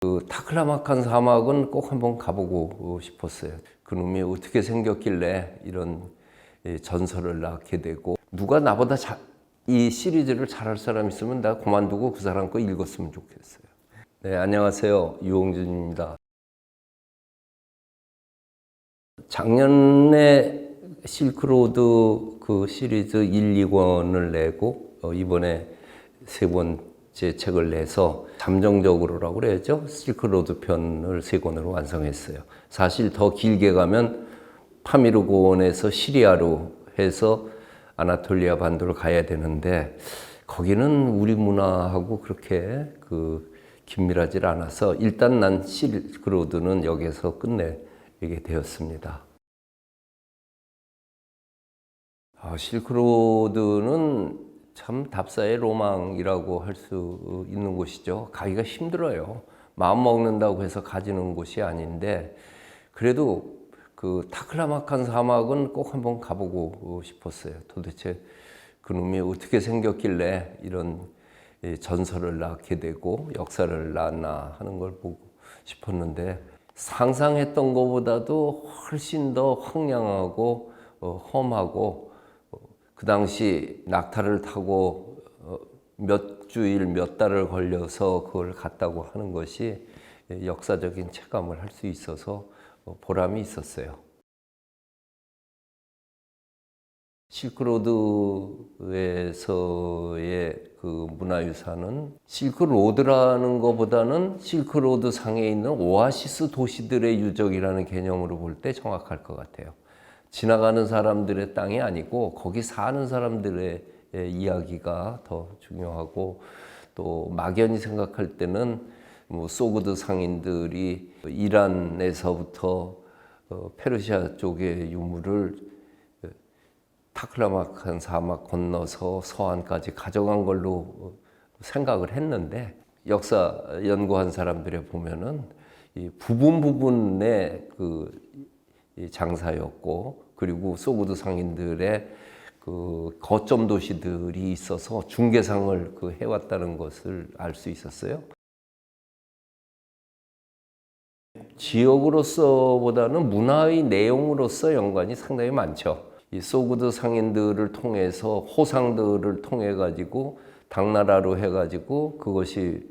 그 타클라마칸 사막은 꼭 한번 가보고 싶었어요. 그놈이 어떻게 생겼길래 이런 전설을 낳게 되고, 누가 나보다 이 시리즈를 잘할 사람 있으면 나 그만두고 그 사람 거 읽었으면 좋겠어요. 네, 안녕하세요. 유홍준입니다. 작년에 실크로드 그 시리즈 1, 2권을 내고 이번에 세 번째 책을 내서 잠정적으로라고 그래야죠. 실크로드 편을 세 권으로 완성했어요. 사실 더 길게 가면 파미르곤에서 시리아로 해서 아나톨리아 반도를 가야 되는데, 거기는 우리 문화하고 그렇게 긴밀하지 않아서 일단 난 실크로드는 여기서 끝내게 되었습니다. 실크로드는 참 답사의 로망이라고 할 수 있는 곳이죠. 가기가 힘들어요. 마음 먹는다고 해서 가지는 곳이 아닌데, 그래도 그 타클라마칸 사막은 꼭 한번 가보고 싶었어요. 도대체 그놈이 어떻게 생겼길래 이런 전설을 낳게 되고 역사를 낳았나 하는 걸 보고 싶었는데, 상상했던 것보다도 훨씬 더 황량하고 험하고, 그 당시 낙타를 타고 몇 주일 몇 달을 걸려서 그걸 갔다고 하는 것이 역사적인 체감을 할 수 있어서 보람이 있었어요. 실크로드에서의 그 문화유산은 실크로드라는 것보다는 실크로드 상에 있는 오아시스 도시들의 유적이라는 개념으로 볼 때 정확할 것 같아요. 지나가는 사람들의 땅이 아니고 거기 사는 사람들의 이야기가 더 중요하고, 또 막연히 생각할 때는 뭐 소그드 상인들이 이란에서부터 페르시아 쪽의 유물을 타클라마칸 사막 건너서 서안까지 가져간 걸로 생각을 했는데, 역사 연구한 사람들에 보면은 이 부분의 장사였고, 그리고 소그드 상인들의 그 거점 도시들이 있어서 중개상을 해왔다는 것을 알 수 있었어요. 지역으로서보다는 문화의 내용으로서 연관이 상당히 많죠. 이 소그드 상인들을 통해서 호상들을 통해 가지고 당나라로 해가지고 그것이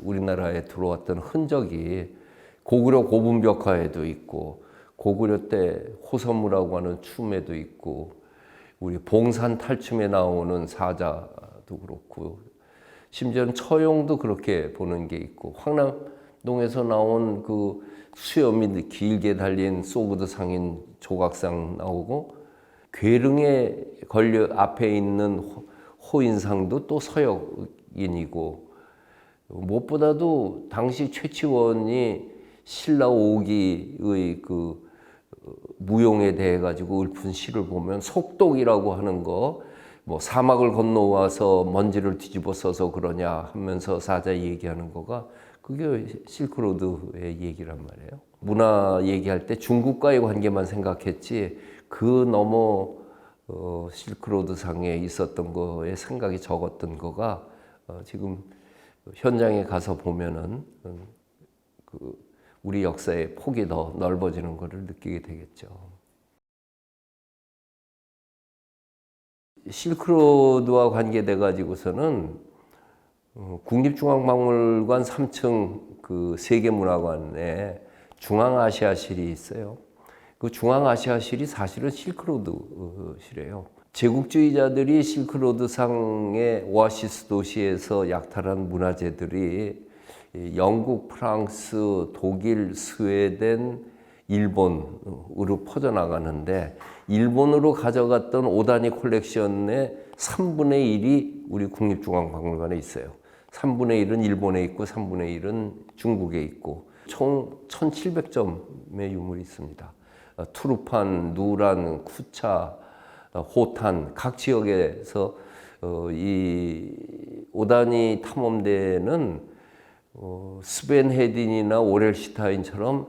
우리나라에 들어왔던 흔적이 고구려 고분벽화에도 있고, 고구려 때 호선무라고 하는 춤에도 있고, 우리 봉산 탈춤에 나오는 사자도 그렇고, 심지어는 처용도 그렇게 보는 게 있고, 황남동에서 나온 그 수염이 길게 달린 소그드 상인 조각상 나오고, 괴릉에 걸려 앞에 있는 호인상도 또 서역인이고, 무엇보다도 당시 최치원이 신라 5기의 무용에 대해 가지고 읊은 시를 보면 속독이라고 하는 거, 뭐 사막을 건너와서 먼지를 뒤집어 써서 그러냐 하면서 사자 얘기하는 거가, 그게 실크로드의 얘기란 말이에요. 문화 얘기할 때 중국과의 관계만 생각했지, 그 너머 실크로드 상에 있었던 거에 생각이 적었던 거가 지금 현장에 가서 보면은 우리 역사의 폭이 더 넓어지는 것을 느끼게 되겠죠. 실크로드와 관계돼 가지고서는 국립중앙박물관 3층 그 세계문화관에 중앙아시아실이 있어요. 그 중앙아시아실이 사실은 실크로드실이에요. 제국주의자들이 실크로드상의 오아시스 도시에서 약탈한 문화재들이 영국, 프랑스, 독일, 스웨덴, 일본으로 퍼져나가는데, 일본으로 가져갔던 오다니 콜렉션의 3분의 1이 우리 국립중앙박물관에 있어요. 3분의 1은 일본에 있고 3분의 1은 중국에 있고, 총 1700점의 유물이 있습니다. 투르판, 누란, 쿠차, 호탄, 각 지역에서 이 오다니 탐험대는 스벤 헤딘이나 오렐시타인처럼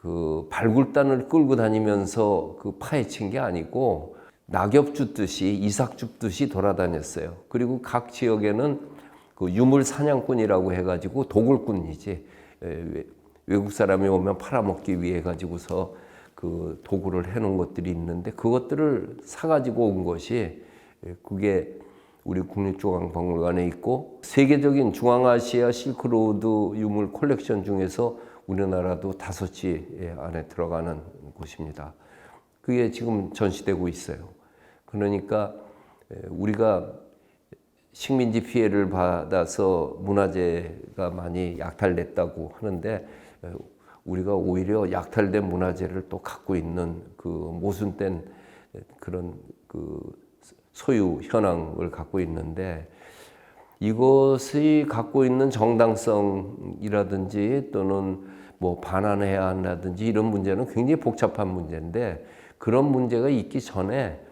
그 발굴단을 끌고 다니면서 파헤친 게 아니고, 낙엽 줍듯이 이삭 줍듯이 돌아다녔어요. 그리고 각 지역에는 유물 사냥꾼이라고 해가지고 도굴꾼이지, 외국 사람이 오면 팔아먹기 위해 가지고서 그 도구를 해놓은 것들이 있는데 그것들을 사가지고 온 것이 그게 우리 국립중앙박물관에 있고 세계적인 중앙아시아 실크로드 유물 콜렉션 중에서 우리나라도 5지 안에 들어가는 곳입니다. 그게 지금 전시되고 있어요. 그러니까 우리가 식민지 피해를 받아서 문화재가 많이 약탈됐다고 하는데 우리가 오히려 약탈된 문화재를 또 갖고 있는 그 모순된 그런 그 소유 현황을 갖고 있는데 이것이 갖고 있는 정당성이라든지 또는 뭐 반환해야 한다든지 이런 문제는 굉장히 복잡한 문제인데 그런 문제가 있기 전에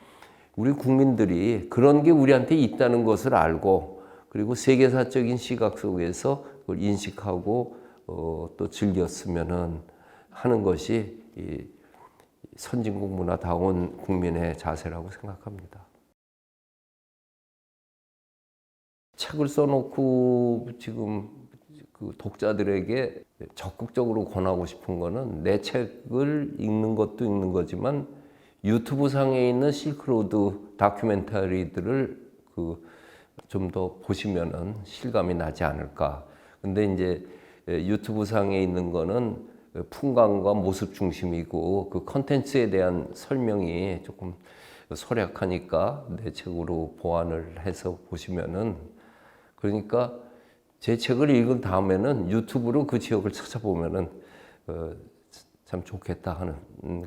우리 국민들이 그런 게 우리한테 있다는 것을 알고 그리고 세계사적인 시각 속에서 그걸 인식하고 또 즐겼으면은 하는 것이 이 선진국 문화다운 국민의 자세라고 생각합니다. 책을 써놓고 지금 그 독자들에게 적극적으로 권하고 싶은 거는 내 책을 읽는 것도 읽는 거지만 유튜브 상에 있는 실크로드 다큐멘터리들을 좀 더 보시면은 실감이 나지 않을까. 근데 이제 유튜브 상에 있는 거는 풍광과 모습 중심이고 그 컨텐츠에 대한 설명이 조금 소략하니까 내 책으로 보완을 해서 보시면은 그러니까 제 책을 읽은 다음에는 유튜브로 그 지역을 찾아보면은 참 좋겠다 하는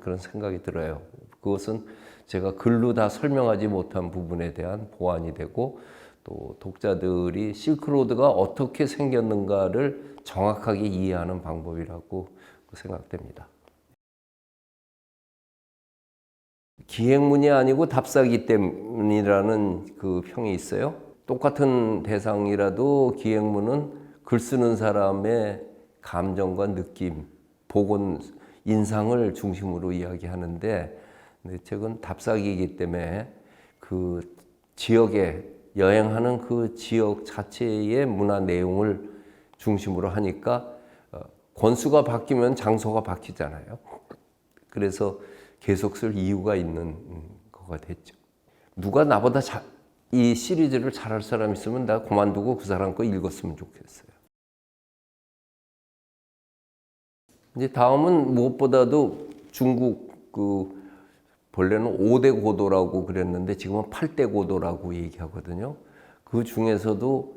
그런 생각이 들어요. 그것은 제가 글로 다 설명하지 못한 부분에 대한 보완이 되고 또 독자들이 실크로드가 어떻게 생겼는가를 정확하게 이해하는 방법이라고 생각됩니다. 기행문이 아니고 답사기 때문이라는 그 평이 있어요. 똑같은 대상이라도 기행문은 글 쓰는 사람의 감정과 느낌, 복원, 인상을 중심으로 이야기하는데 내 책은 답사기이기 때문에 그 지역에 여행하는 그 지역 자체의 문화 내용을 중심으로 하니까 권수가 바뀌면 장소가 바뀌잖아요. 그래서 계속 쓸 이유가 있는 거가 됐죠. 누가 나보다 이 시리즈를 잘할 사람 있으면 나 그만두고 그 사람 거 읽었으면 좋겠어요. 이제 다음은 무엇보다도 중국 본래는 5대 고도라고 그랬는데 지금은 8대 고도라고 얘기하거든요. 그 중에서도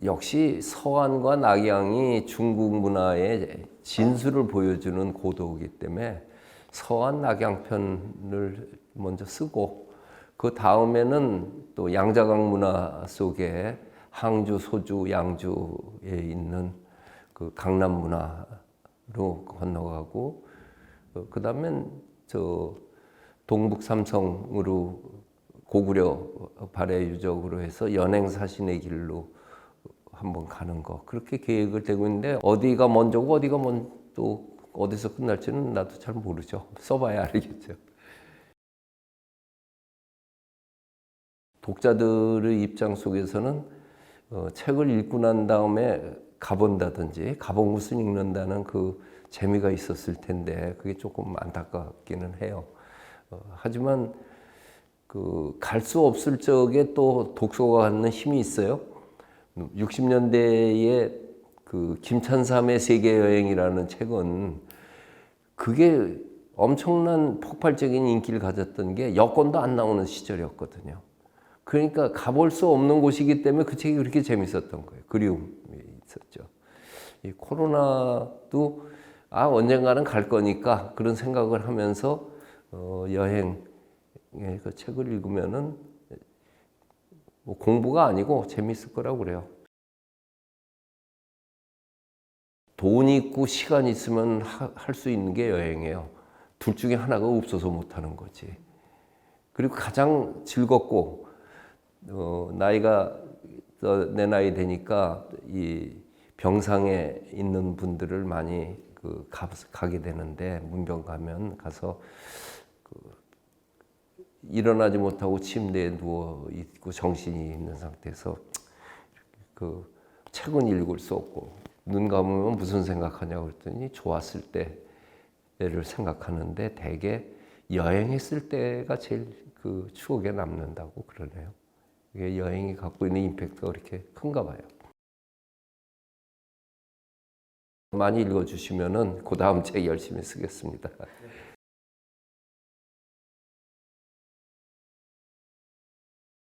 역시 서안과 낙양이 중국 문화의 진수를 보여주는 고도이기 때문에 서안 낙양편을 먼저 쓰고 그 다음에는 또 양자강 문화 속에 항주, 소주, 양주에 있는 그 강남 문화로 건너가고 그 다음엔 동북 삼성으로 고구려 발해 유적으로 해서 연행사신의 길로 한번 가는 거 그렇게 계획을 되고 있는데 어디가 먼저고 어디가 또 어디서 끝날지는 나도 잘 모르죠. 써봐야 알겠죠. 독자들의 입장 속에서는 책을 읽고 난 다음에 가본다든지 가본 곳을 읽는다는 그 재미가 있었을 텐데 그게 조금 안타깝기는 해요. 하지만 갈 수 없을 적에 또 독서가 갖는 힘이 있어요. 60년대에 그 김찬삼의 세계여행이라는 책은 그게 엄청난 폭발적인 인기를 가졌던 게 여권도 안 나오는 시절이었거든요. 그러니까 가볼 수 없는 곳이기 때문에 그 책이 그렇게 재밌었던 거예요. 그리움이 있었죠. 이 코로나도 언젠가는 갈 거니까 그런 생각을 하면서 여행의 그 책을 읽으면은 뭐 공부가 아니고 재밌을 거라고 그래요. 돈이 있고 시간이 있으면 할 수 있는 게 여행이에요. 둘 중에 하나가 없어서 못 하는 거지. 그리고 가장 즐겁고 나이가 내 나이 되니까 이 병상에 있는 분들을 많이 가게 되는데 문병 가면 가서 일어나지 못하고 침대에 누워 있고 정신이 있는 상태에서 책은 읽을 수 없고 눈 감으면 무슨 생각하냐고 그랬더니 좋았을 때를 생각하는데 대개 여행했을 때가 제일 그 추억에 남는다고 그러네요. 이게 여행이 갖고 있는 임팩트가 그렇게 큰가 봐요. 많이 읽어주시면은 그 다음 책 열심히 쓰겠습니다.